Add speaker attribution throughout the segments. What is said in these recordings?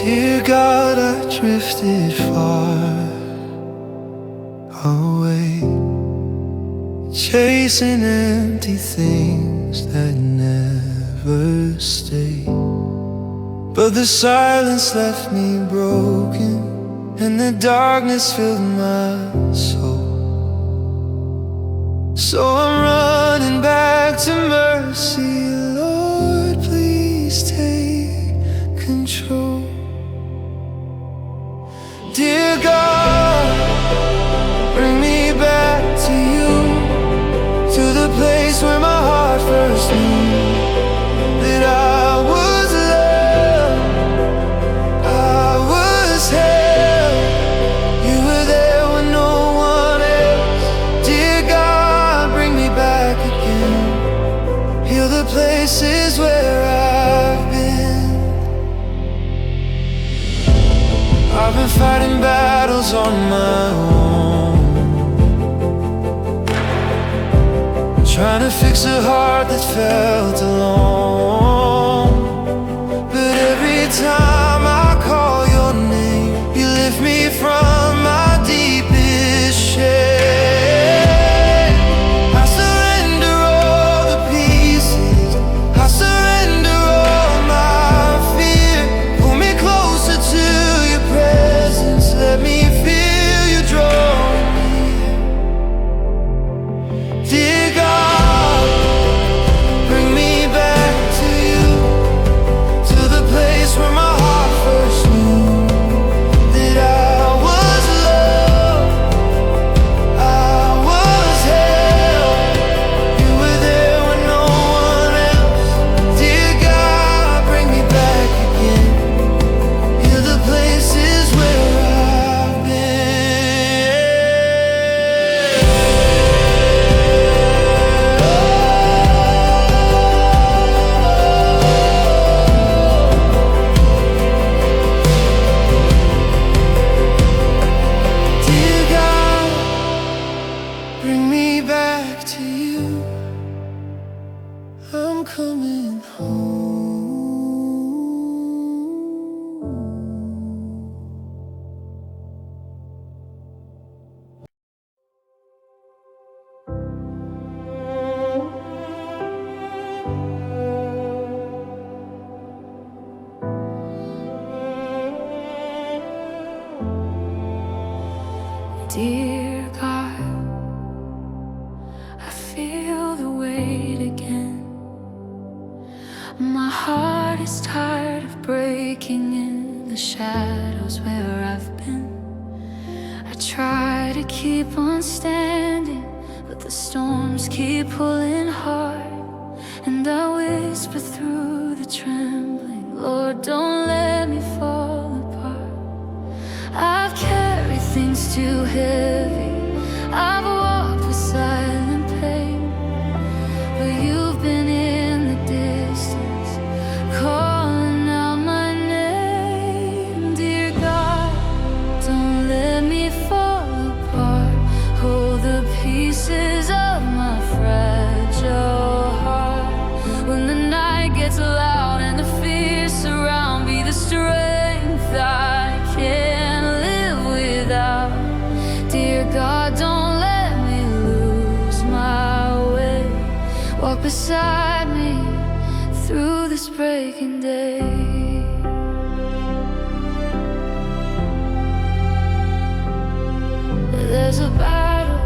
Speaker 1: Dear God, I drifted far away, chasing empty things that never stay. But the silence left me broken, and the darkness filled my soul. So I'm running back to mercy. Lord, please take control. Dear God, bring me back to you, to the place where my heart first knew that I was loved, I was held. You were there when no one else. Dear God, bring me back again. Heal the places where I've been. I've been fighting battles on my own, trying to fix a heart that felt alone. But every time I call your name, you lift me from my deepest shame. I surrender all the pieces, I surrender all my fear. Pull me closer to your presence, let me feel you drawing near. Dear God, bring me back to you, to the place where my heart first knew that I was loved, I was held. You were there when no one else. Dear God, bring me back again. Heal the places where I've been. Dear God, bring me back to you. I'm coming home.
Speaker 2: Dear God, I feel the weight again. My heart is tired of breaking in the shadows where I've been. I try to keep on standing, but the storms keep pulling hard. And I whisper through the trembling, Lord, don't let me fall apart. I've carried things too heavy, I've walked with silent pain, but you've been in the distance, calling out my name. Dear God, don't let me fall apart. Hold the pieces of my fragile heart. When the night gets loud and the fears surround me, the strength I can't live without. Dear God, don't let me lose my way. Walk beside me through this breaking day. There's a battle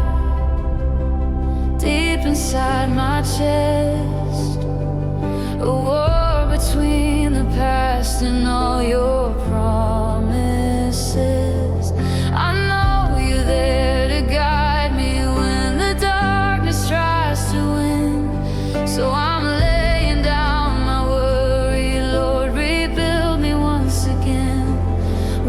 Speaker 2: deep inside my chest, a war between the past and all your promises. I know you're there to guide me when the darkness tries to win. So I'm laying down my worry, Lord, rebuild me once again.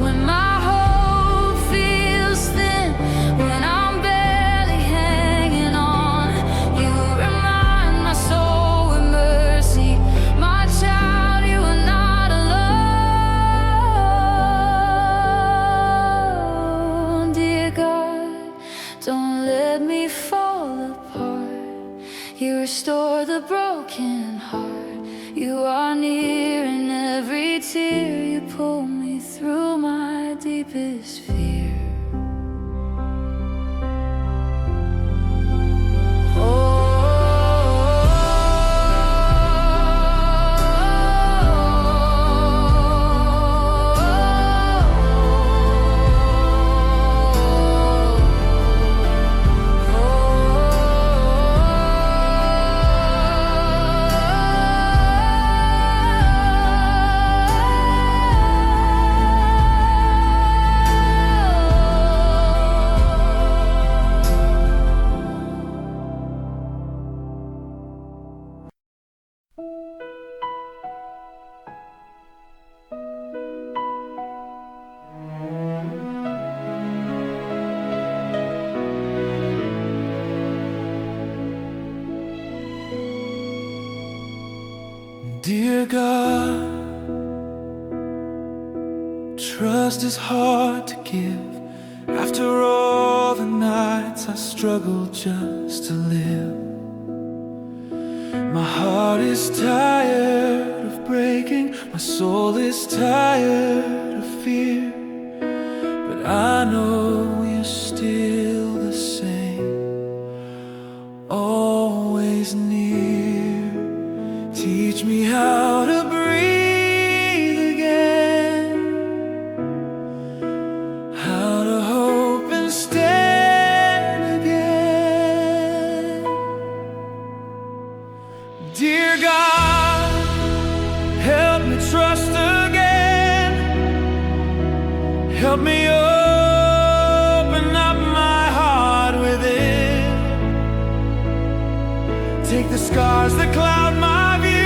Speaker 2: When my hope feels thin, when I'm barely hanging on, you remind my soul with mercy, my child, you are not alone. Dear God, don't let me fall apart. You restore the broken heart. You are near in every tear you pull me me through my deepest fear.
Speaker 1: Dear God, trust is hard to give. After all the nights I struggled just to live, my heart is tired of breaking, my soul is tired of fear. But I know you're still the same, always near. Teach me how to breathe again, how to hope and stand again. Dear God, help me trust again. Help me open up my heart within. Take the scars that cloud my view,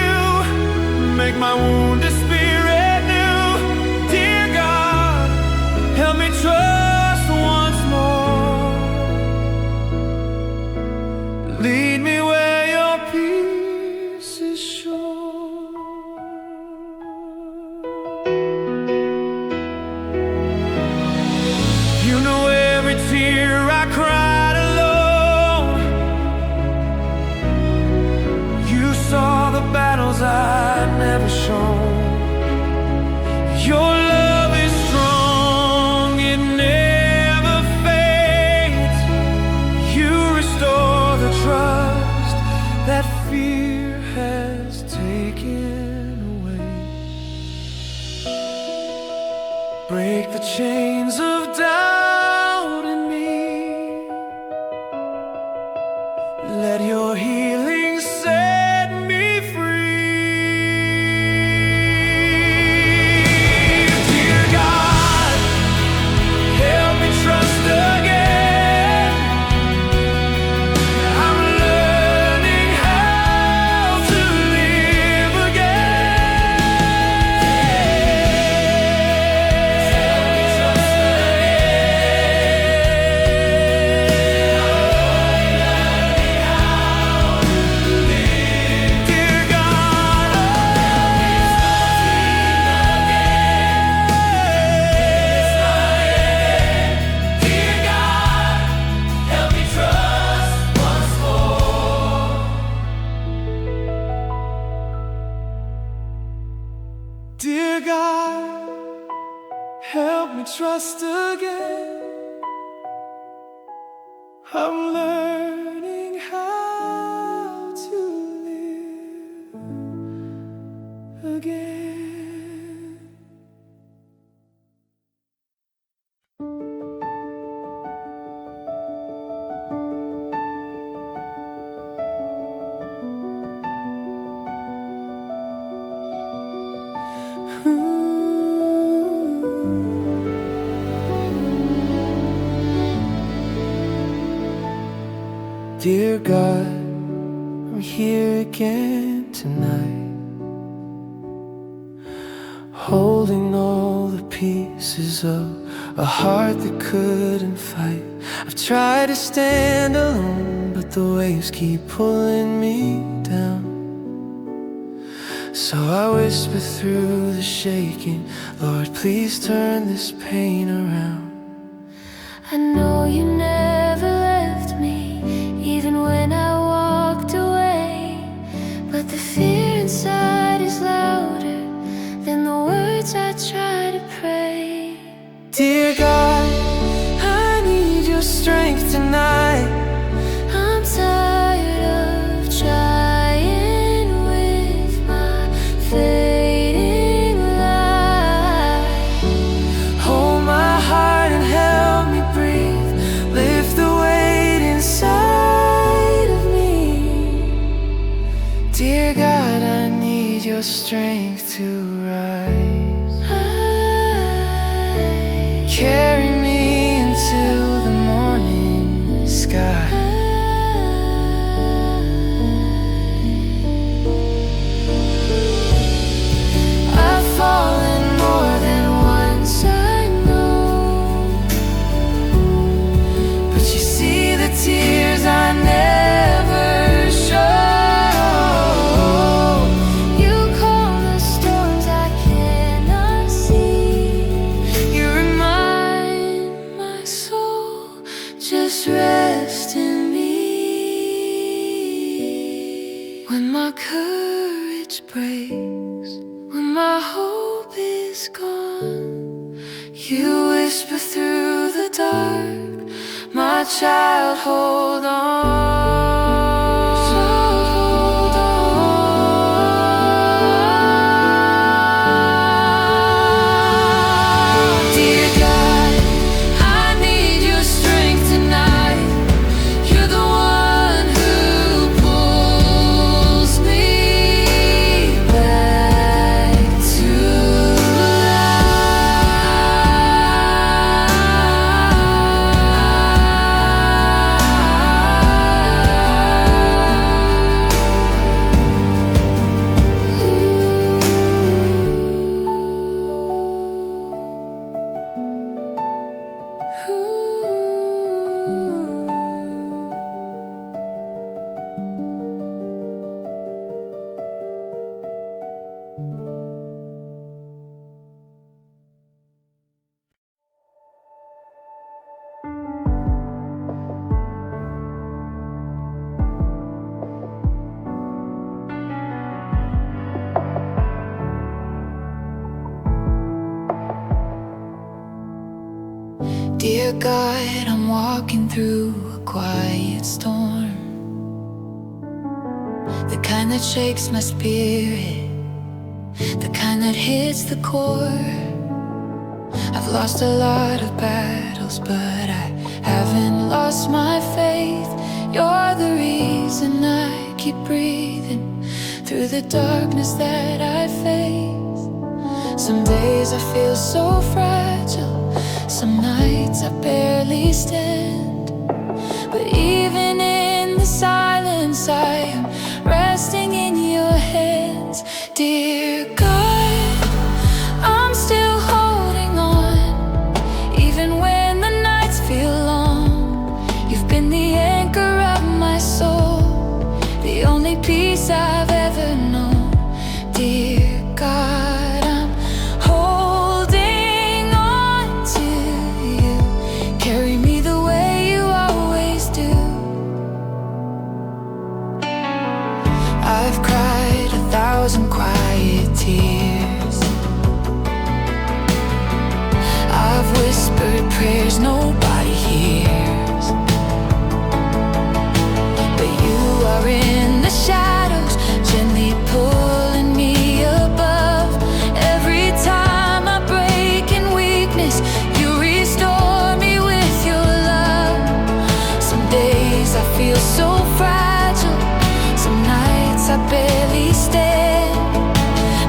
Speaker 1: make my wounded spirit new. Dear God, help me trust once more. Lead me where your peace is sure. You know every tear I cried alone. You saw the battles I'd never shown. Your love is strong, it never fades. You restore the trust that fear has taken away. Break the chains of doubt in me. Let your healing set me free. Dear God, help me trust again. I'm learning how to live Dear God, Dear God, help me trust once more. Dear God, help me trust again. I'm learning how to live again. Dear God, I'm here again tonight, holding all the pieces of a heart that couldn't fight. I've tried to stand alone, but the waves keep pulling me down. So I whisper through the shaking, Lord, please turn this pain around.
Speaker 2: I know you never left me, even when I walked away. But the fear inside is louder than the words I try to pray.
Speaker 1: Dear God, I need your strength tonight.
Speaker 2: I'm tired of trying with my fading light.
Speaker 1: Hold my heart and help me breathe. Lift the weight inside of me. Dear God, I need your strength to rise. Carry me into the morning sky. I've fallen more than once, I know, but you see the tears I never show.
Speaker 2: You calm the storms I cannot see.
Speaker 1: You remind my soul, just rest in me. When my courage breaks, when my hope is gone, you whisper through the dark, my child, hold on. Dear God, I need your strength tonight. You're the one who pulls me back to Dear God, I'm walking through a quiet storm, the kind that shakes my spirit, the kind that hits the core. I've lost a lot of battles, but I haven't lost my faith. You're the reason I keep breathing through the darkness that I face. Some days I feel so fragile, some nights I barely stand, but even in the silence I am resting in your hands. Dear God, I'm still holding on, even when the nights feel long. You've been the anchor of my soul, the only peace I've ever known. Dear God, I'm holding on to you. Carry me the way you always do. I've cried 1,000 quiet tears. I've whispered prayers nobody hears, but you are in the shadows, gently pulling me above. Every time I break in weakness, you restore me with your love. Some days I feel so fragile, some nights I barely stand,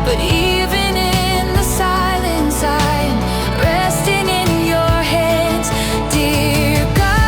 Speaker 1: but even in the silence I am resting in your hands. Dear God,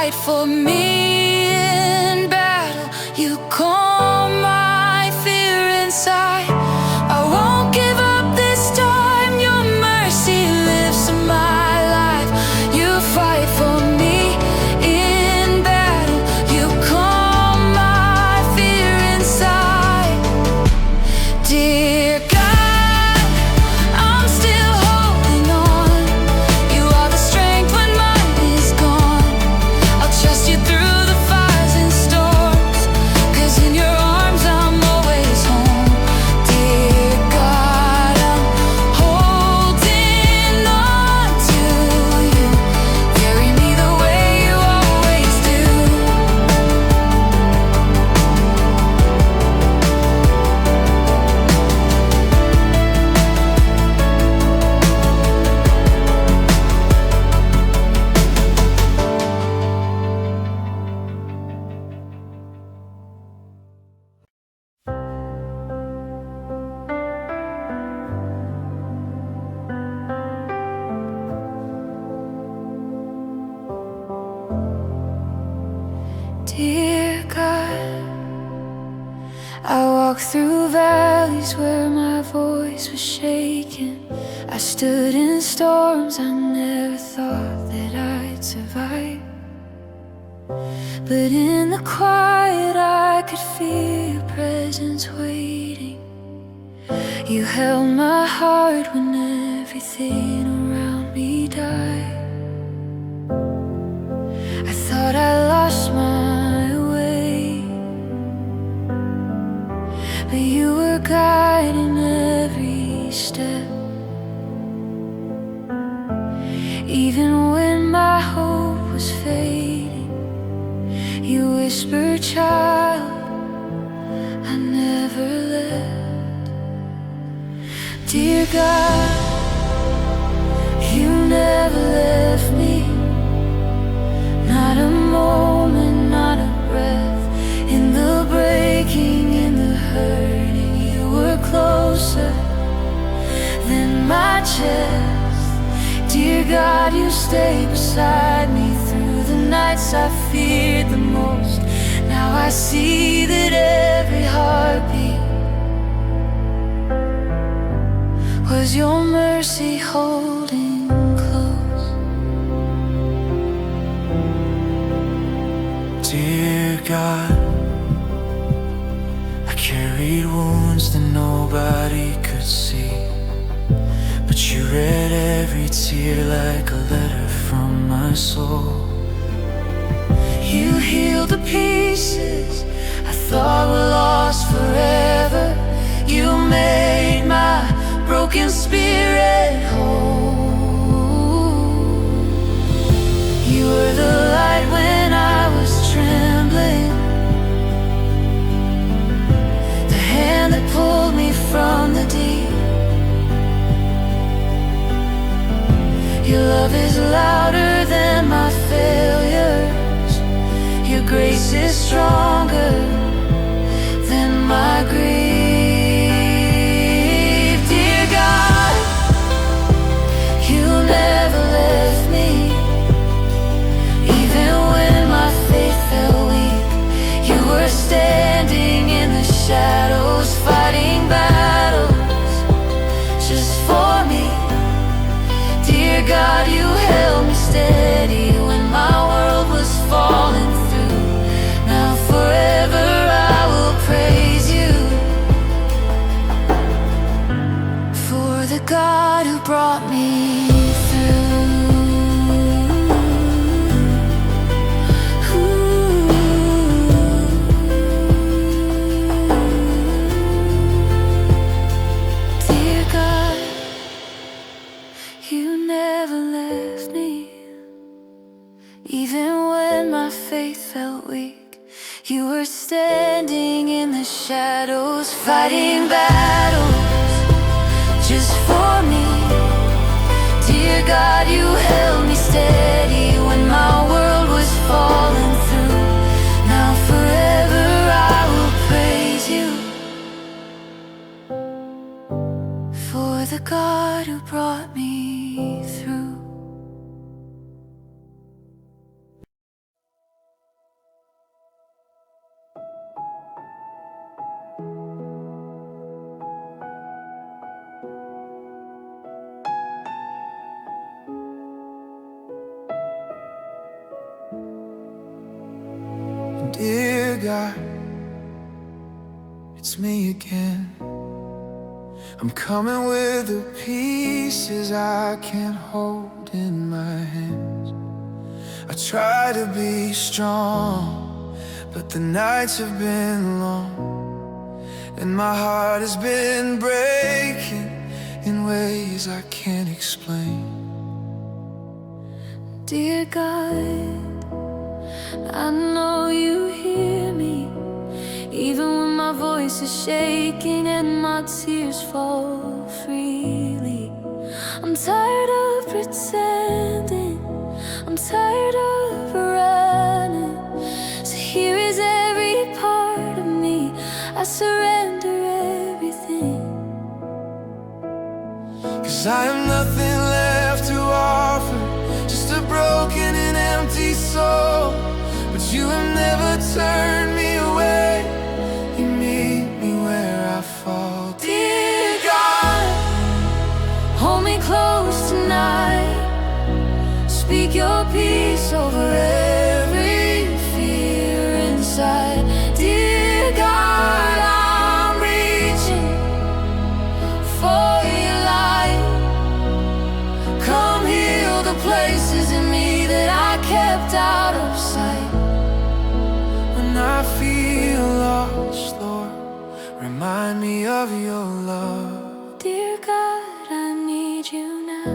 Speaker 2: fight for me in battle. You calm my fear inside. I won't give up this time. Your mercy lives in my life. You fight for me in battle. You calm my fear inside. Dear God, I'm still holding on. You are the strength when mine is gone. I'll trust you through the fires and storms, 'cause in your arms I'm always home. Dear God, I'm holding on to you. Carry me the way you always do. Dear God, I walked through valleys where my voice was shaken. I stood in storms I never thought that I'd survive. But in the quiet I could feel your presence waiting. You held my heart when everything around me died. I thought I lost my way, but you were guiding every step. Even when my hope was fading, you whispered, "Child, I never left." Dear God, you never left me. Not a moment, not a breath. In the breaking, in the hurting, you were closer than my chest. Dear God, you stayed beside me through the nights I feared the most. Now I see that every heartbeat was your mercy holding close.
Speaker 1: Dear God, I carried wounds that nobody could see, but you read every tear like a letter from my soul. You healed the pieces I thought were lost forever. You made my broken spirit whole. You were the light when I was trembling, the hand that pulled me from the deep. Your love is louder than my failures. Your grace is stronger than my grief. Dear God, you never left me. Even when my faith fell weak, you were standing in the shadows, fighting battles just for me. Dear God, you held me steady when my world was falling through. Now forever I will praise you for the God who brought me through. Dear God, you never left me. Even when my faith felt weak, you were standing in the shadows, fighting battles just for me. Dear God, you held me steady when my world was falling through. Now forever I will praise you for the God who brought me through. God, it's me again. I'm coming with the pieces I can't hold in my hands. I try to be strong, but the nights have been long, and my heart has been breaking in ways I can't explain.
Speaker 2: Dear God, I know you hear me, even when my voice is shaking and my tears fall freely. I'm tired of pretending, I'm tired of running. So here is every part of me, I surrender everything.
Speaker 1: 'Cause I have nothing left to offer, just a broken and empty soul. But you have never turned me away, you meet me where I fall.
Speaker 2: Dear God, hold me close tonight. Speak your peace over every fear inside. Dear God, I'm reaching for your light. Come heal the places in me that I kept out of sight.
Speaker 1: When I feel lost, Lord, remind me of your love.
Speaker 2: Dear God, I need you now.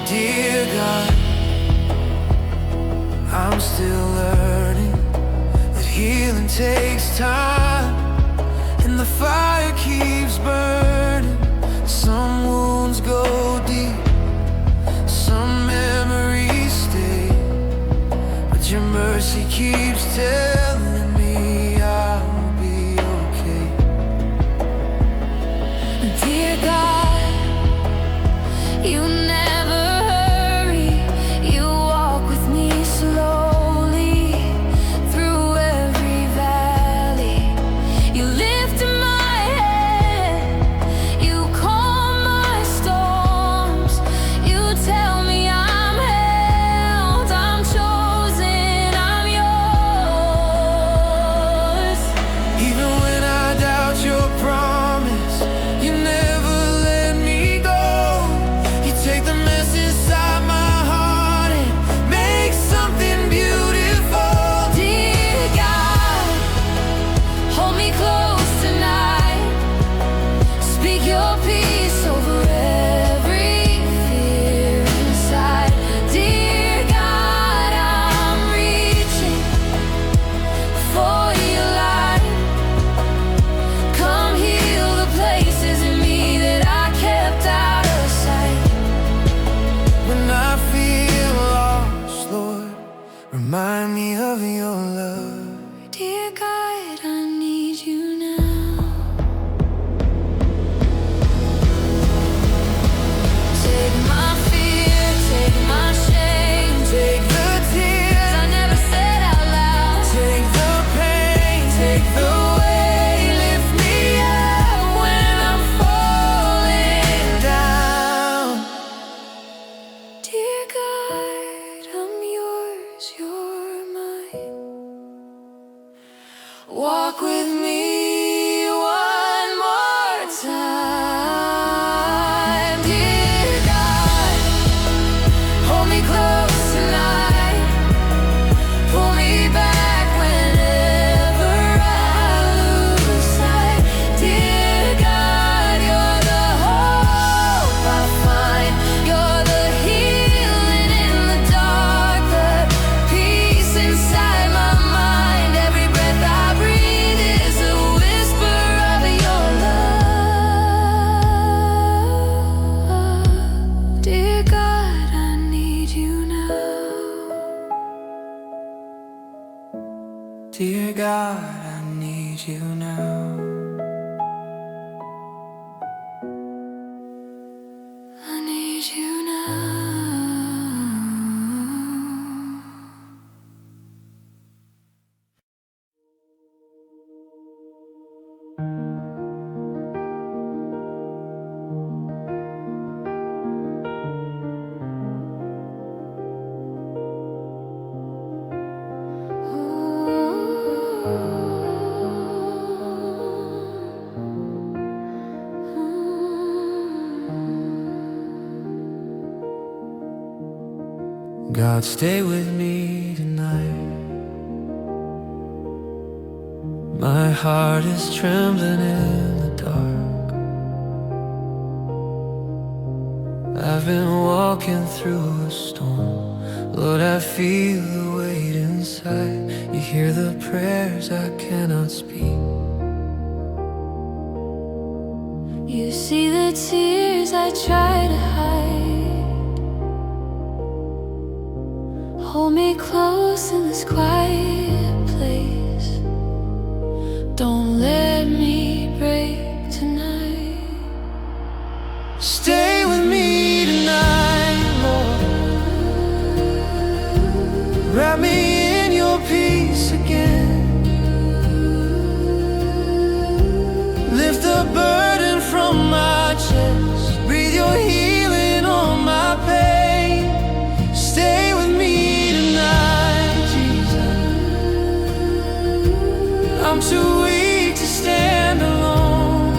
Speaker 1: Dear God, I'm still learning that healing takes time, and the fire keeps burning. Some wounds go deep, some memories stay, but your mercy keeps telling me I'll be okay.
Speaker 2: Dear God, you never hurry, you walk with me slowly through every valley. You lift my head, you calm my storms. You tell me I'm held, I'm chosen, I'm yours.
Speaker 1: Even when I doubt your promise, you never let me go. You take the mess inside my heart and make something beautiful.
Speaker 2: Dear God, hold me close tonight. Speak your peace over every fear inside. Dear God, I'm reaching for your light. Come heal the places in me that I kept out of sight.
Speaker 1: When I feel lost, Lord, remind me of your love.
Speaker 2: Dear God, I need you now. Take my fear, take my shame,
Speaker 1: Take the tears,
Speaker 2: I never said out loud.
Speaker 1: take the pain, take the weight, lift me up when I'm falling down.
Speaker 2: Dear God, I'm yours, you're mine. Walk with me one more time. Dear God, hold me close tonight. Pull me back whenever I lose sight. Dear God, you're the hope I find. You're the healing in the dark, the peace inside my mind. Every breath I breathe is a whisper of your love. Dear God, I need you now.
Speaker 1: Dear God, I need you now.
Speaker 2: I need you now.
Speaker 1: God, stay with me tonight. My heart is trembling in the dark. I've been walking through a storm. Lord, I feel the weight inside. You hear the prayers I cannot speak.
Speaker 2: You see the tears I try to hide. Hold me close in this quiet place. Don't let me break tonight.
Speaker 1: Stay with me tonight, Lord. Wrap me in your peace again. Lift the burden from my chest. Breathe your healing on my pain. Stay with me tonight, Jesus. I'm too weak to stand alone,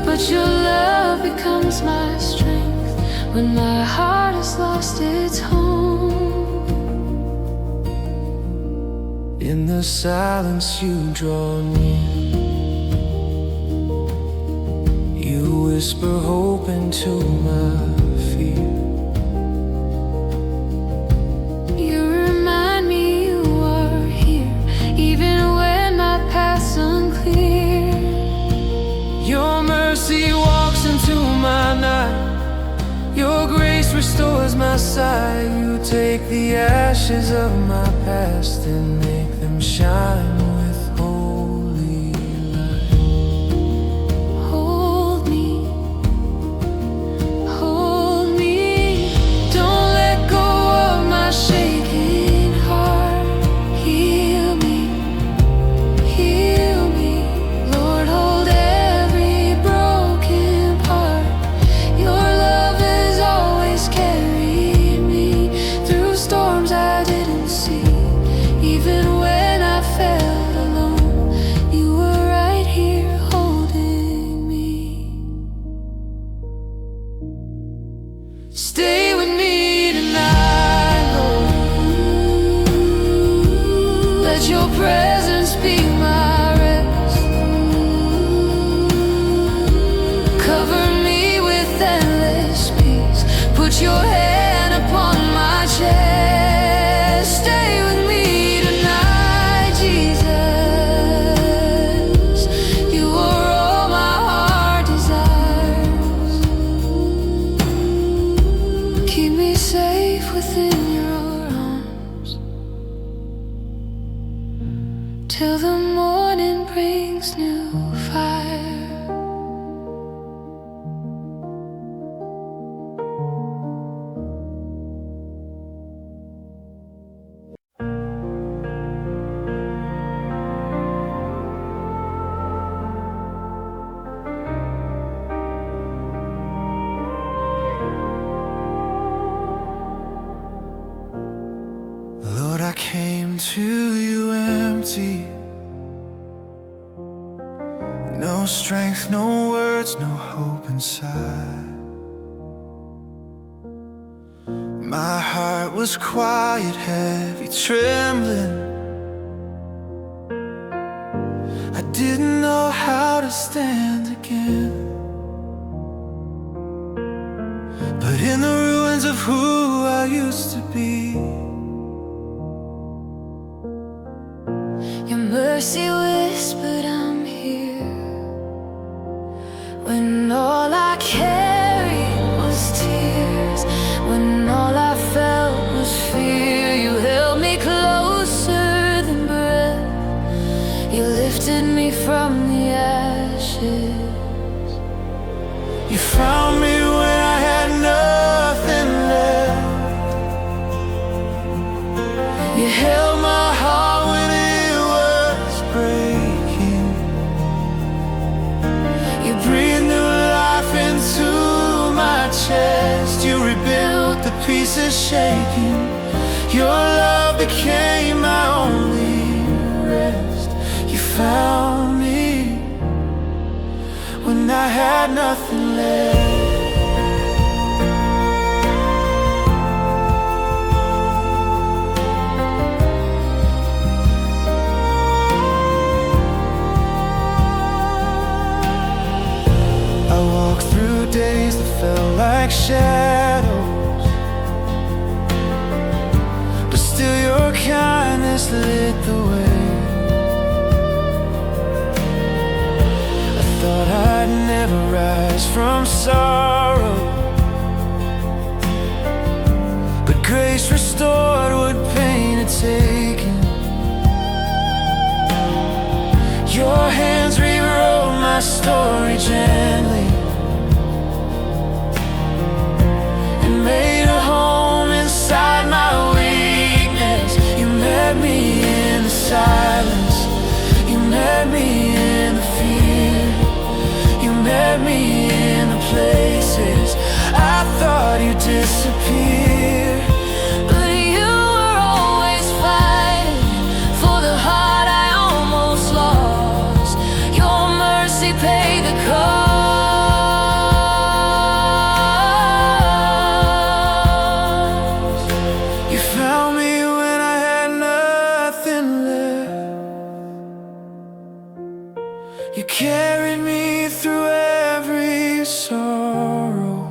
Speaker 2: But your love becomes my strength when my heart has lost its home.
Speaker 1: in the silence you draw near. You whisper hope into my fear.
Speaker 2: You remind me you are here, even when my path's unclear.
Speaker 1: Your mercy walks into my night. Your grace restores my sight. You take the ashes of my past and make them shine with holy light.
Speaker 2: Hold me, don't let go of my shaking heart. Heal me, Lord, hold every broken part. Your love has always carried me through storms I didn't see. Even when I felt alone, you were right here holding me.
Speaker 1: Stay with me tonight, Lord.
Speaker 2: Let your presence be my rest. Cover me with endless peace. Put your hand upon my chest. Stay with me tonight, Jesus. You are all my heart desires. Keep me safe within your arms till the morning brings new fire.
Speaker 1: Lord, I came to you empty. No strength, no words, no hope inside. My heart was quiet, heavy, trembling. I didn't know how to stand again. But in the ruins of who I used to be,
Speaker 2: Your mercy whispered, I'm here. When all I carried was tears, when all I felt was fear, you held me closer than breath. You lifted me from the ashes.
Speaker 1: you found me when I had nothing left. You held my heart when it was breaking. You breathed new life into my chest. You rebuilt the pieces shaking. Your love became my only rest. You found me when I had nothing left. walked through days that felt like shadows, but still your kindness lit the way. I thought I'd never rise from sorrow, but grace restored what pain had taken. Your hands rewrote my story gently and made a home inside my weakness. You met me in the silence, you met me in the fear, you met me in the places I thought you'd disappear. But you were always fighting for the heart I almost lost. Your mercy paid the cost. You found me when I had nothing left. You carried me through every sorrow.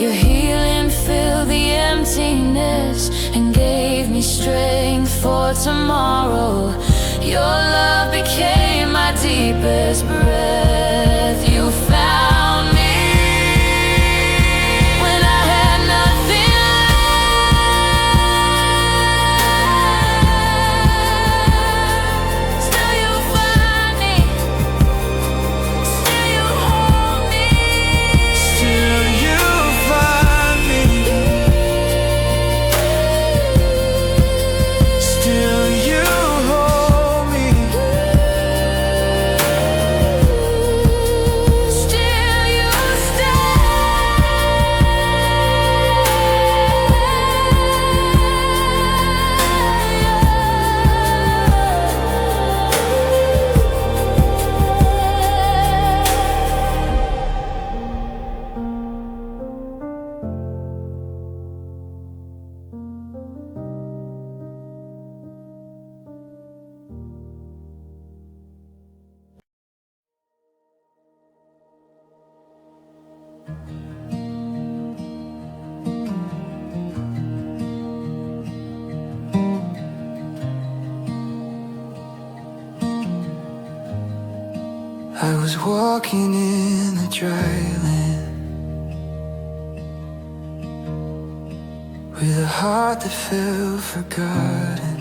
Speaker 1: Your healing filled the emptiness and gave me strength for tomorrow. Your love became my deepest breath. You found me when I had nothing left. Still you find me, still you hold me, still you find me, still you hold me, still you I was walking in the dry land with a heart that felt forgotten.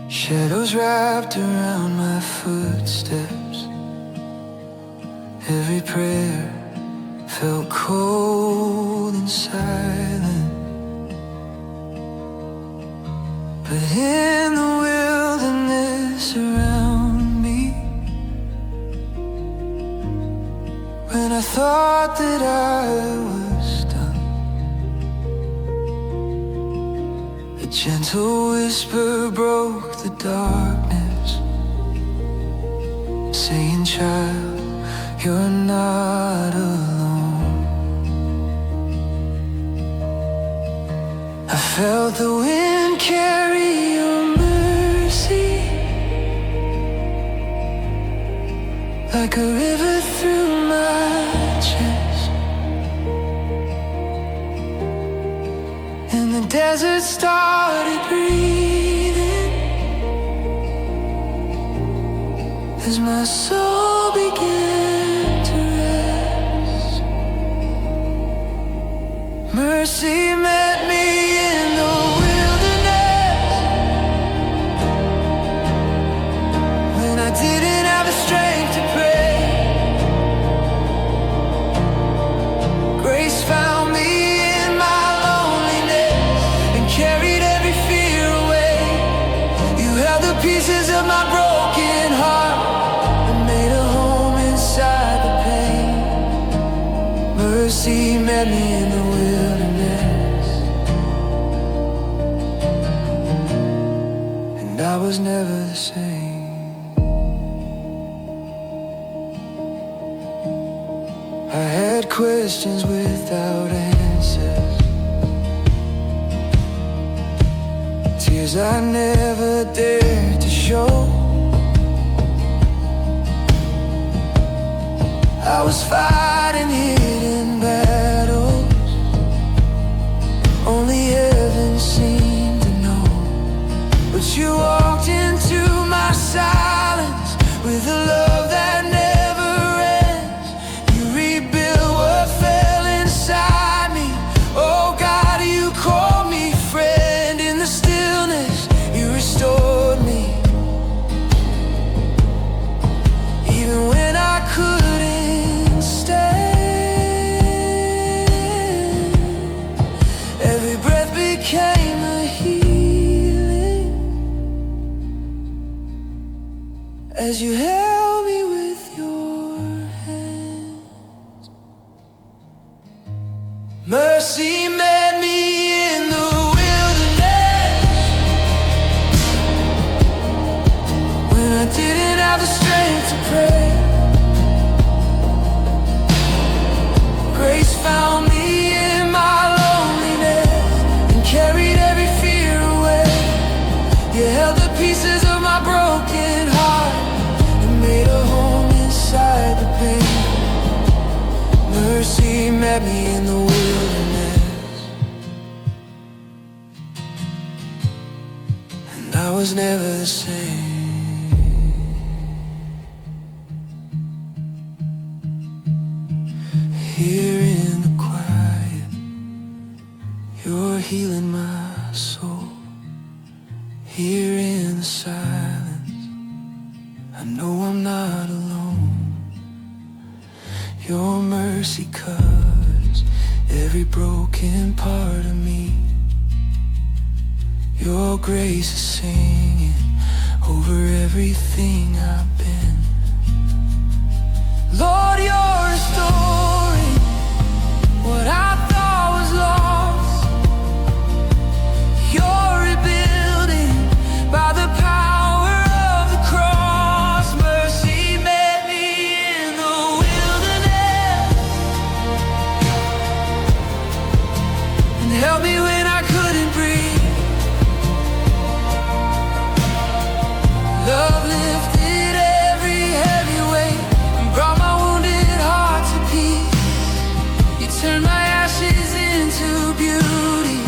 Speaker 1: Shadows wrapped around my footsteps. Every prayer felt cold and silent. But in the wilderness around me, when I thought that I was done, a gentle whisper broke the darkness, saying, "Child, you're not alone." I felt the wind carry your mercy like a river through my chest, and the desert started breathing as my soul began to rest. Mercy met me in the wilderness when I didn't have the strength to pray. Grace found me in my loneliness and carried every fear away. You held the pieces of my broken heart and made a home inside the pain. Mercy met me in the wilderness, and I was never the same. I had questions without answers, tears I never dared to show. I was fighting hidden battles only heaven seemed to know. But you walked into my silence with a love that never ends. You rebuilt what fell inside me. Oh God, you called me friend. In the stillness, you restored me. Even when I couldn't stand, every breath became a healing as you held me with your hands. Mercy met me in the wilderness when I didn't have the strength to pray. Grace found me in my loneliness and carried every fear away. You held the pieces of my broken heart and made a home inside the pain. Mercy met me in the wilderness, and I was never the same. Here in the quiet, you're healing my soul. Here in the silence, I know I'm not alone. Your mercy covers every broken part of me. Your grace is singing over everything I've been. Lord, you're restoring what I thought was lost. You're rebuilding by the power of the cross. Mercy met me in the wilderness and held me when I couldn't breathe. Love lifted every heavy weight and brought my wounded heart to peace. You turned my ashes into beauty.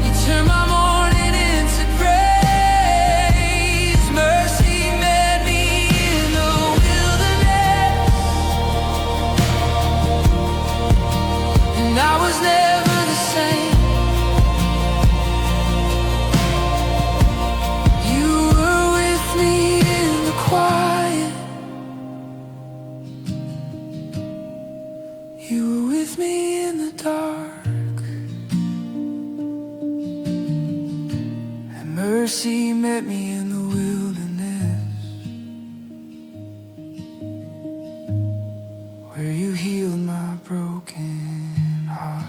Speaker 1: You turned my mourning into praise. Mercy met me in the wilderness, and I was never the same. You were with me in the quiet. You were with me in the dark, and mercy met me in the wilderness, where you healed my broken heart.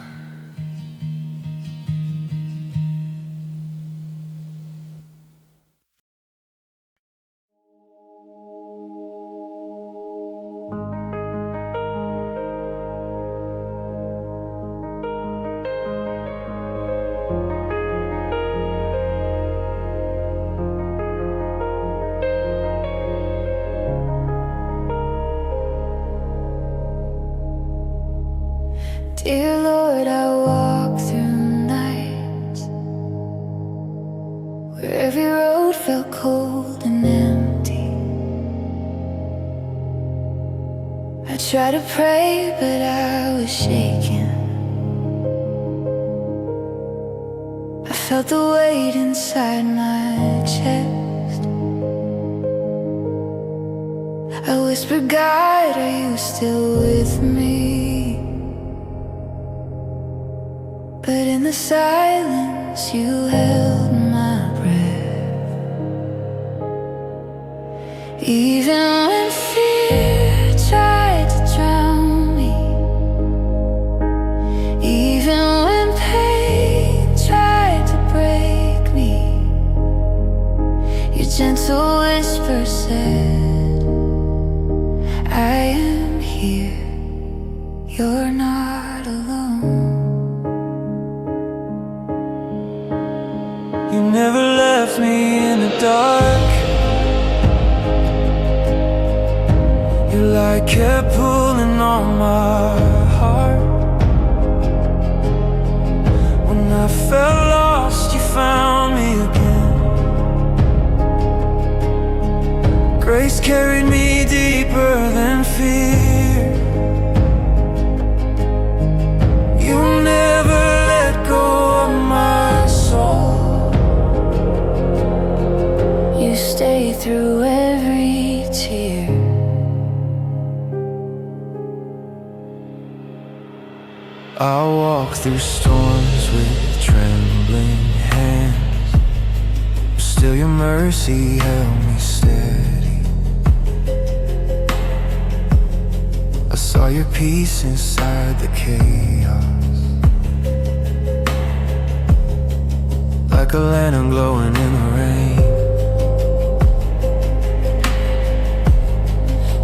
Speaker 2: Dear Lord, I walk through nights where every road felt cold and empty. I tried to pray, but I was shaking. I felt the weight inside my chest. I whispered, God, are you still with me? But in the silence, you held my breath. Even when fear tried to drown me, even when pain tried to break me, your gentle whisper said, I am here, you're not alone.
Speaker 1: You never left me in the dark. Your light kept pulling on my heart. When I felt lost, you found me again. Grace carried me deeper than fear. You never let go of my soul.
Speaker 2: You stay through every tear.
Speaker 1: I walk through storms with trembling hands, but still your mercy held me steady. I saw your peace inside the chaos, like a lantern glowing in the rain.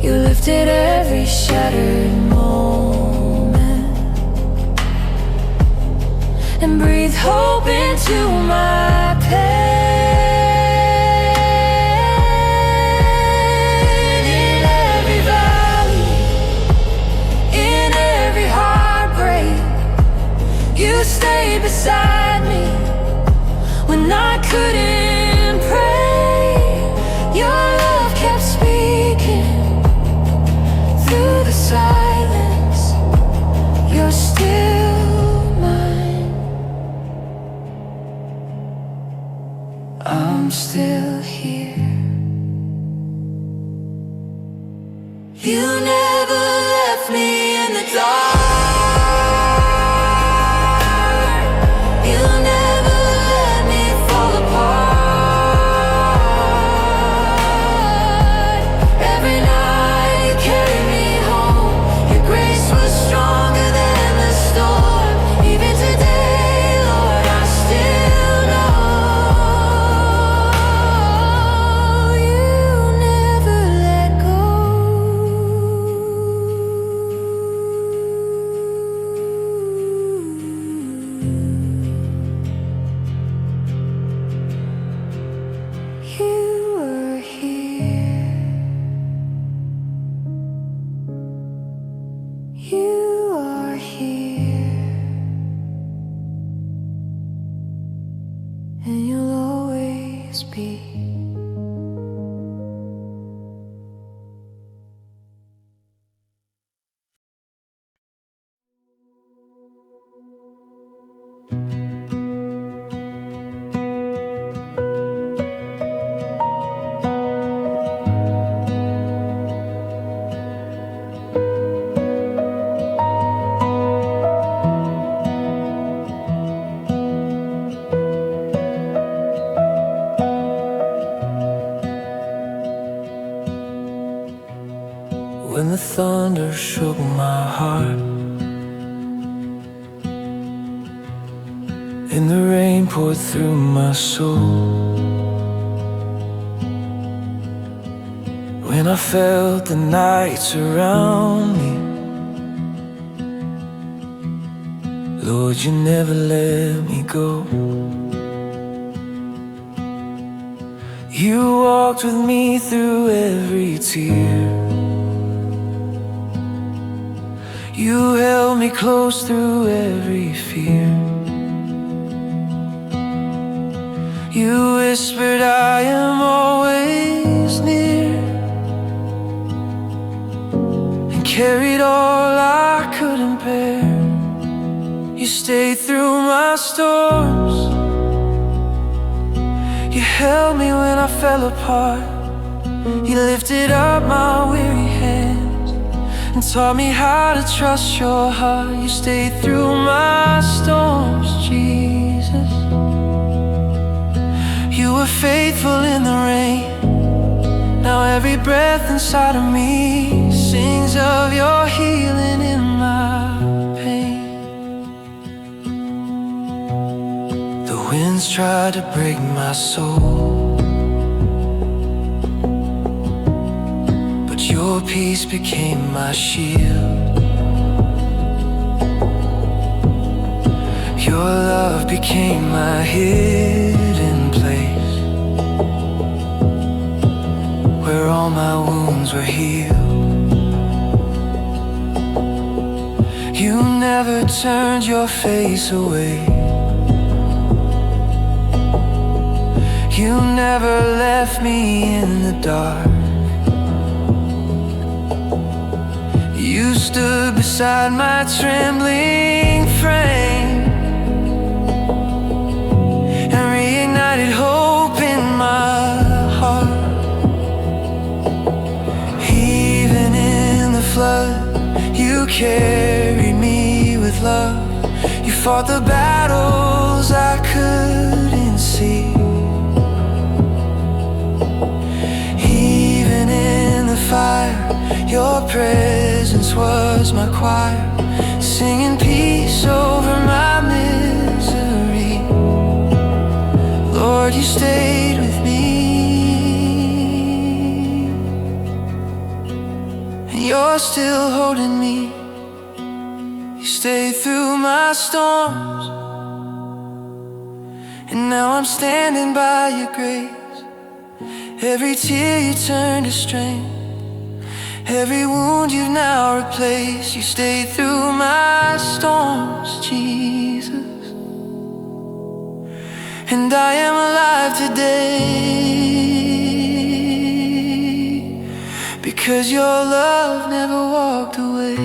Speaker 2: You lifted every shattered moment and breathe hope into my pain. In every valley, in every heartbreak, you stayed beside me when I couldn't pray. Your love kept speaking through the silence. You're still mine. I'm still here. You never left me in the dark. You never let me fall apart. Every night you carried me home. Your grace was stronger than the storm. Even today, Lord, I still know you never let go. You were here. You are here, and you'll always be.
Speaker 1: When the thunder shook my heart and the rain poured through my soul, when I felt the night surround me, Lord, you never let me go. You walked with me through every tear. You held me close through every fear. You whispered, I am always near, and carried all I couldn't bear. You stayed through my storms. You held me when I fell apart. You lifted up my weary hands and taught me how to trust your heart. You stayed through my storms, Jesus. You were faithful in the rain. Now every breath inside of me sings of your healing in my pain. The winds tried to break my soul, but your peace became my shield. Your love became my hidden place, where all my wounds were healed. never turned your face away. You never left me in the dark. You stood beside my trembling frame and reignited hope in my heart. Even in the flood, you carried me with love. You fought the battles I couldn't see. Even in the fire, your presence was my choir, singing peace over my misery. Lord, you stayed with me, and you're still holding me. You stayed through my storms, and now I'm standing by your grace. Every tear you turned to strength, every wound you've now replaced. You stayed through my storms, Jesus, and I am alive today because your love never walked away.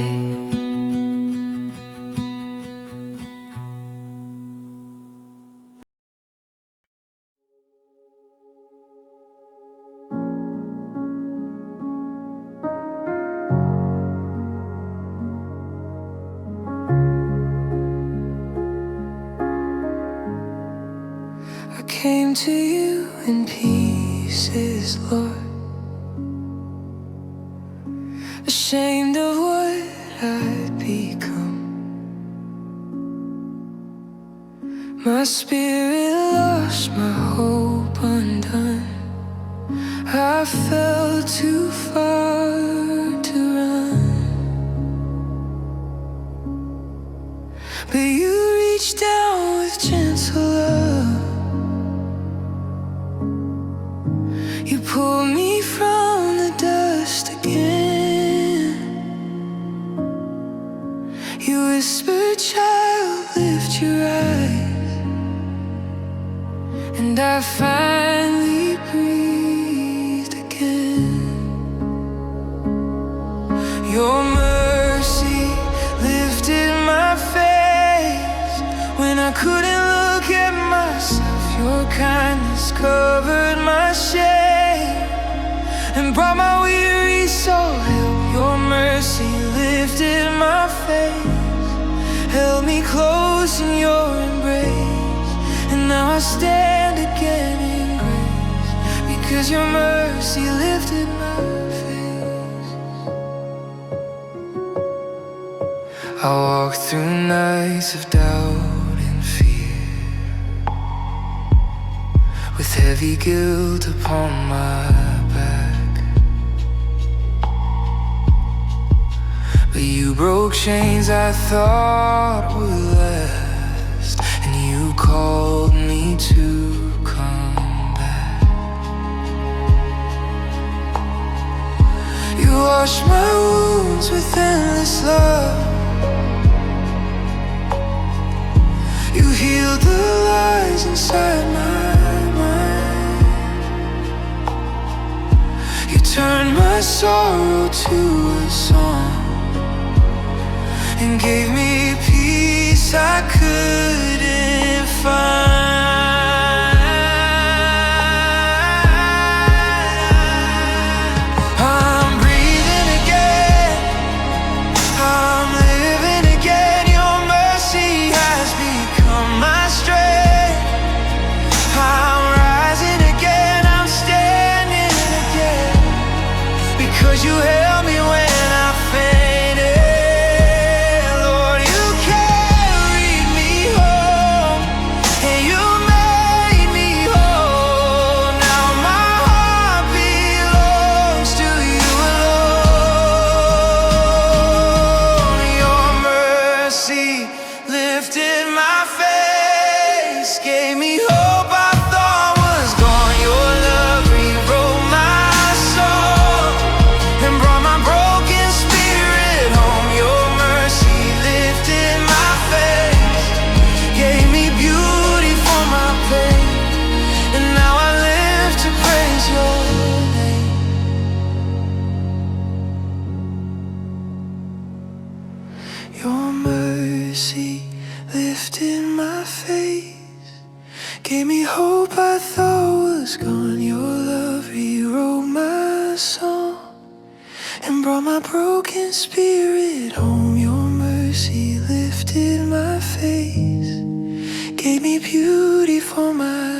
Speaker 1: I came to you in pieces, Lord, ashamed of what I'd become. My spirit lost, my hope undone. I fell too far to run, but you reached down with gentle love. You pulled me from the dust again. You whispered, child, lift your eyes, and I finally breathed again. Your mercy lifted my face when I couldn't look at myself. Your kindness covered my shame and brought my weary soul help. Your mercy lifted my face, held me close in your embrace, and now I stand again in grace because your mercy lifted my face. I walk through nights of doubt and fear, with heavy guilt upon my back, but you broke chains I thought would last, and you called me to come back. You washed my wounds with endless love. You healed the lies inside my mind. You turned my sorrow to a song and gave me peace I couldn't find. I'm breathing again, I'm living again. Your mercy has become my strength. I'm rising again, I'm standing again because you held me when I fainted. Lord, you carried me home and you made me whole. Now my heart belongs to you alone. Your mercy lifted my face, gave me hope I thought was gone. Your love rewrote my soul and brought my broken hope I thought was gone, your love rewrote my song and brought my broken spirit home. Your mercy lifted my face, gave me beauty for my